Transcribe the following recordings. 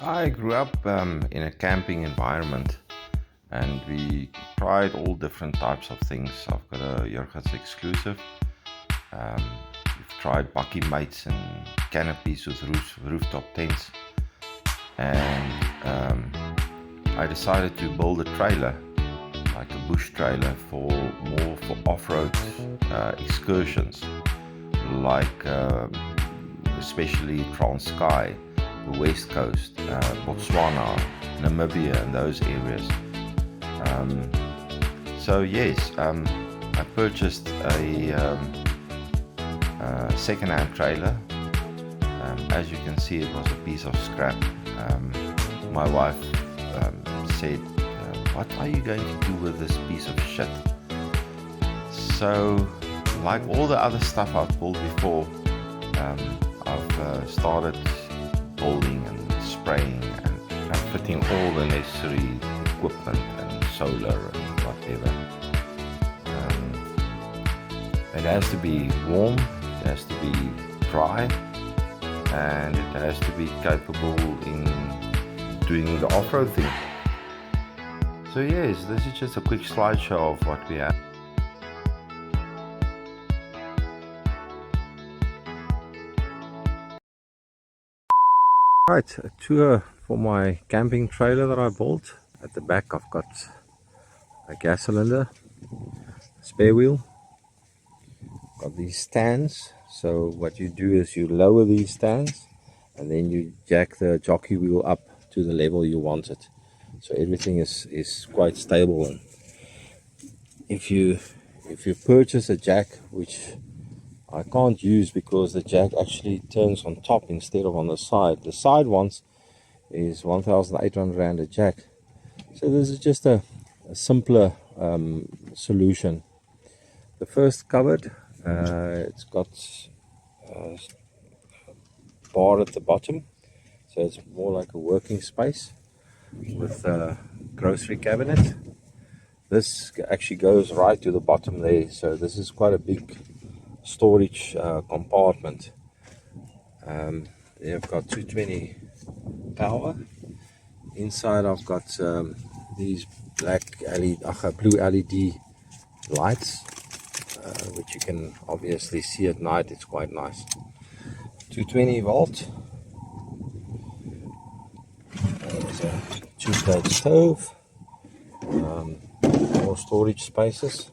I grew up in a camping environment and we tried all different types of things. I've got a Jurgens exclusive. Um, we've tried bucky mates and canopies with rooftop tents. And I decided to build a trailer, like a bush trailer, more for off-road excursions, like especially Transkei, the West Coast, Botswana, Namibia, and those areas. So yes, I purchased a second-hand trailer. As you can see, it was a piece of scrap. My wife said, "What are you going to do with this piece of shit?" So, like all the other stuff I've built before, I've started building and spraying and fitting all the necessary equipment and solar and whatever. It has to be warm, it has to be dry, and it has to be capable in doing the off-road thing. So yes, this is just a quick slideshow of what we have. Right, a tour for my camping trailer that I built. At the back I've got a gas cylinder, spare wheel. Got these stands. So what you do is you lower these stands and then you jack the jockey wheel up to the level you want it. So everything is quite stable. And if you purchase a jack, which I can't use because the jack actually turns on top instead of on the side. The side ones is 1,800 Rand a jack. So this is just a simpler solution. The first cupboard, it's got a bar at the bottom, so it's more like a working space with a grocery cabinet. This actually goes right to the bottom there, so this is quite a big storage compartment. I've got 220 power. Inside I've got these blue LED lights, which you can obviously see at night. It's quite nice. 220 volt. There's a 2-plate stove. More storage spaces,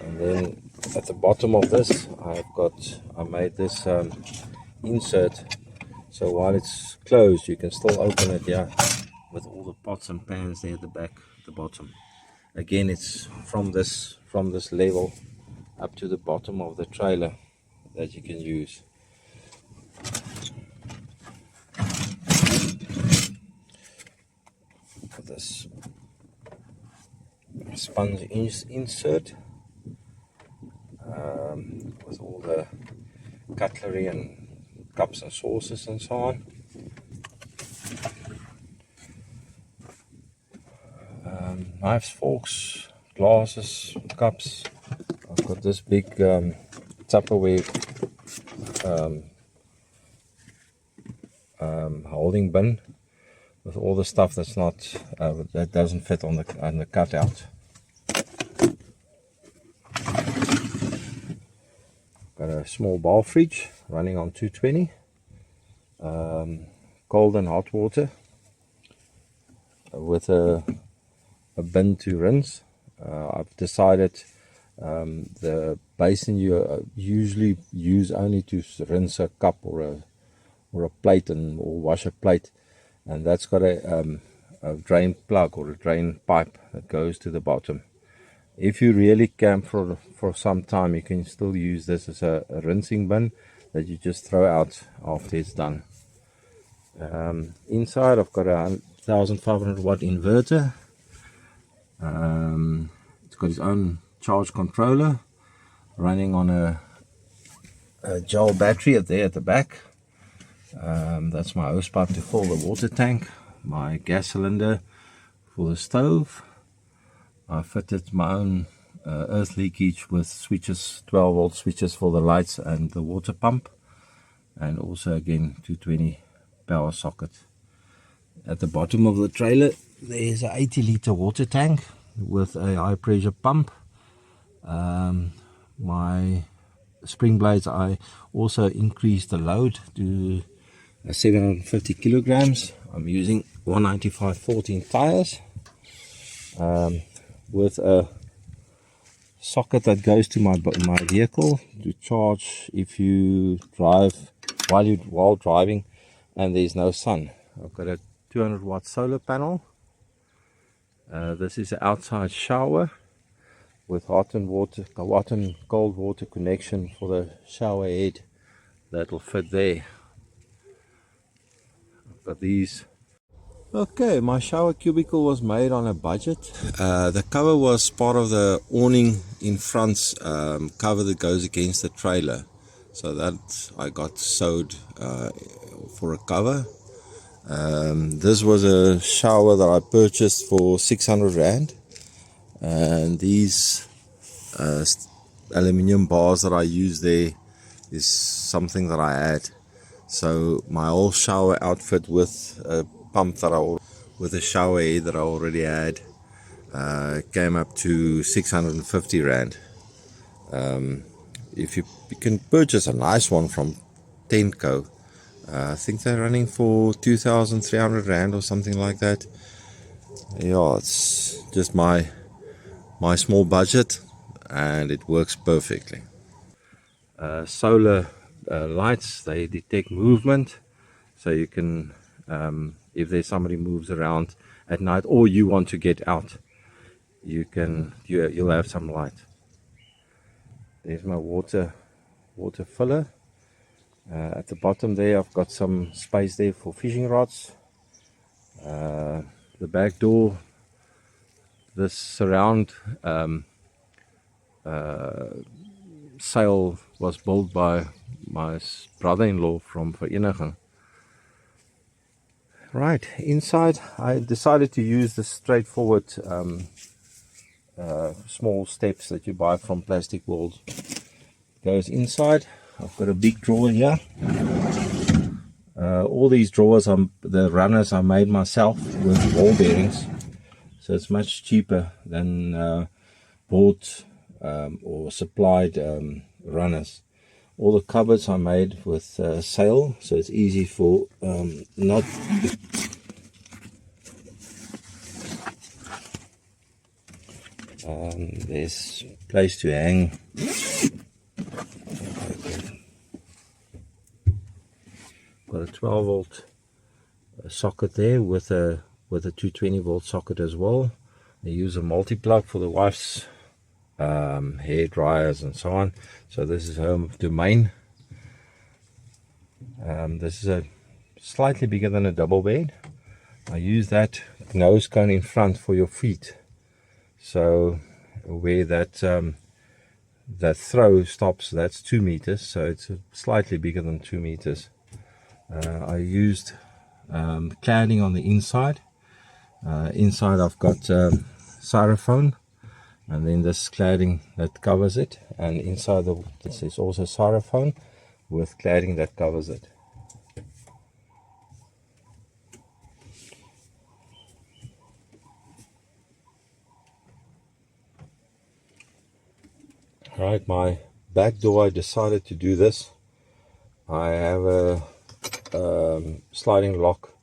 and then at the bottom of this I made this insert, so while it's closed you can still open it here with all the pots and pans there at the back, at the bottom. Again, it's from this level up to the bottom of the trailer that you can use. For this sponge insert with all the cutlery and cups and saucers and so on. Knives, forks, glasses, cups. I've got this big Tupperware holding bin with all the stuff that's not that doesn't fit on the cutout. Got a small bar fridge running on 220, cold and hot water with a bin to rinse. I've decided the basin you usually use only to rinse a cup or a plate or wash a plate, and that's got a drain plug or a drain pipe that goes to the bottom. If you really camp for some time, you can still use this as a rinsing bin that you just throw out after it's done. Inside I've got a 1500 watt inverter. It's got its own charge controller running on a gel battery there at the back. That's my hose pipe to fill the water tank, my gas cylinder for the stove. I fitted my own earth leakage with switches, 12 volt switches for the lights and the water pump, and also again 220 power socket. At the bottom of the trailer there's an 80-liter water tank with a high pressure pump. My spring blades, I also increased the load to 750 kilograms. I'm using 195/14 tires with a socket that goes to my vehicle to charge if you drive while driving and there's no sun. I've got a 200-watt solar panel. This is an outside shower with hot and cold water connection for the shower head that'll fit there. I've got these. Okay, my shower cubicle was made on a budget. The cover was part of the awning in front, cover that goes against the trailer. So that I got sewed for a cover. This was a shower that I purchased for 600 Rand. And these aluminium bars that I use there is something that I had. So my whole shower outfit with a pump that with a shower head that I already had came up to 650 Rand. If you can purchase a nice one from Tenco, I think they're running for 2,300 Rand or something like that. Yeah, it's just my small budget and it works perfectly. Solar lights, they detect movement, so you can if there's somebody moves around at night or you want to get out, you'll have some light. There's my water filler. At the bottom there I've got some space there for fishing rods. The back door, this surround sail was built by my brother-in-law from Vereniging. Right, inside I decided to use the straightforward small steps that you buy from Plastic World. Goes inside. I've got a big drawer here. All these drawers, the runners I made myself with ball bearings, so it's much cheaper than bought or supplied runners. All the cupboards I made with sail, so it's easy for not. There's place to hang. Got a 12-volt socket there with a 220-volt socket as well. I use a multi-plug for the wife's hair dryers and so on. So this is her domain. This is a slightly bigger than a double bed. I use that nose cone in front for your feet. So where that throw stops, that's 2 meters. So it's slightly bigger than 2 meters. I used cladding on the inside. Inside I've got styrofoam, and then this cladding that covers it, and inside this is also styrofoam with cladding that covers it. Alright, my back door, I decided to do this. I have a sliding lock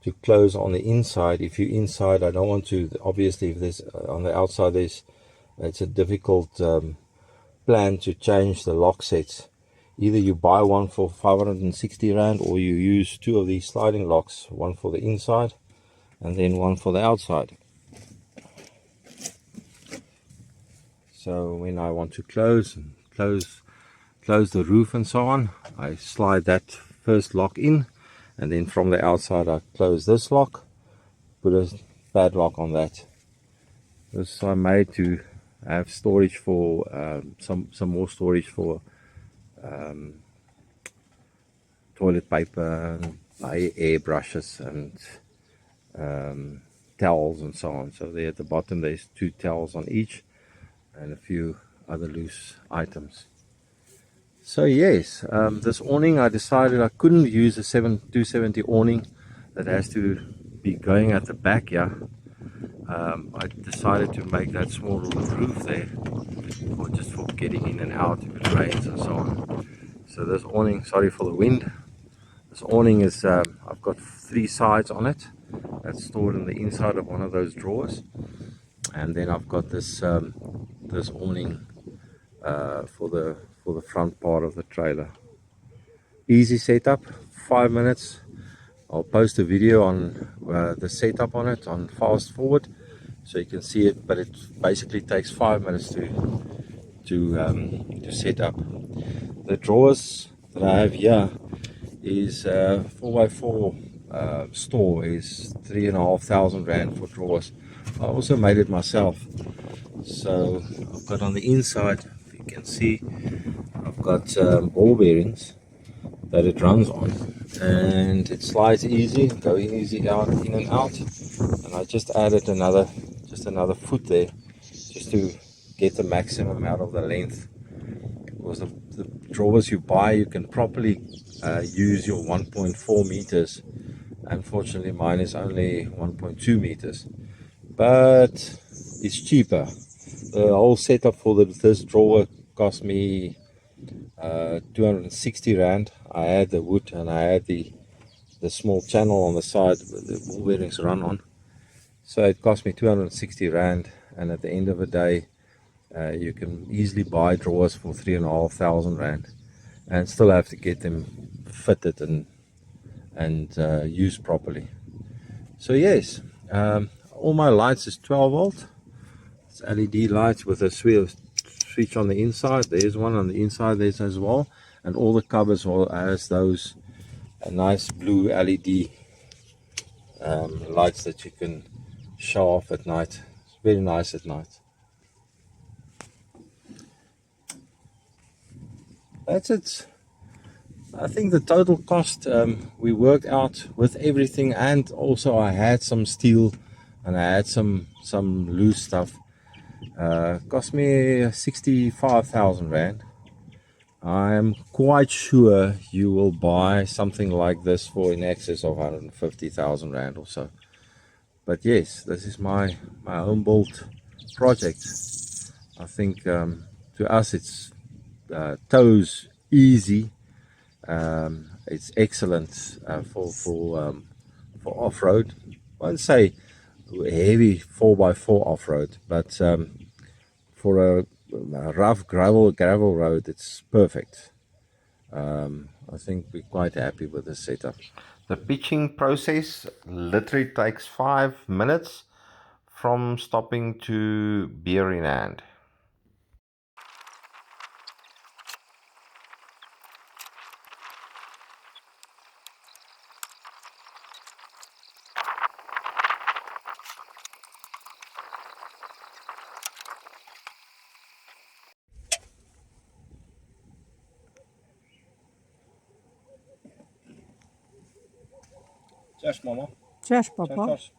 to close on the inside. If you're inside, I don't want to, obviously if there's on the outside, it's a difficult plan to change the lock sets. Either you buy one for 560 Rand or you use 2 of these sliding locks, one for the inside and then one for the outside. So when I want to close the roof and so on, I slide that first lock in, and then from the outside I close this lock, put a padlock on that. This I made to have storage for some more storage for toilet paper, air brushes and towels and so on. So there at the bottom there's 2 towels on each and a few other loose items. So yes, this awning, I decided I couldn't use a 270 awning that has to be going at the back here, I decided to make that small little roof there, or just for getting in and out if it rains and so on. So this awning, sorry for the wind, this awning is, I've got 3 sides on it. That's stored in the inside of one of those drawers, and then I've got this this awning for the front part of the trailer. Easy setup, 5 minutes. I'll post a video on the setup on it on fast forward, so you can see it. But it basically takes 5 minutes to set up. The drawers that I have here is 4x4 store is 3,500 rand for drawers. I also made it myself. So I've got on the inside, if you can see, I've got ball bearings that it runs on, and it slides easy, going easy out, in and out. And I just added another foot there, just to get the maximum out of the length. Because the drawers you buy, you can properly use your 1.4 meters. Unfortunately, mine is only 1.2 meters, but it's cheaper. The whole setup for this drawer cost me 260 rand. I had the wood and I had the small channel on the side where the ball bearings run on. So it cost me 260 rand, and at the end of the day, you can easily buy drawers for 3,500 rand and still have to get them fitted and used properly. So yes, all my lights is 12 volt. It's LED lights with a switch on the inside. There's one on the inside, there's as well, and all the covers all has those nice blue LED lights that you can show off at night. It's very nice at night. That's it. I think the total cost, we worked out with everything, and also I had some steel and I had some loose stuff. Cost me 65,000 rand. I'm quite sure you will buy something like this for in excess of 150,000 rand or so. But yes, this is my home built project. I think to us it's toes easy. It's excellent for off-road. I won't say heavy 4x4 off-road, but for a rough gravel road, it's perfect. I think we're quite happy with this setup. The pitching process literally takes 5 minutes from stopping to beer in hand. Cheers, mama. Cheers, papa. Cheers.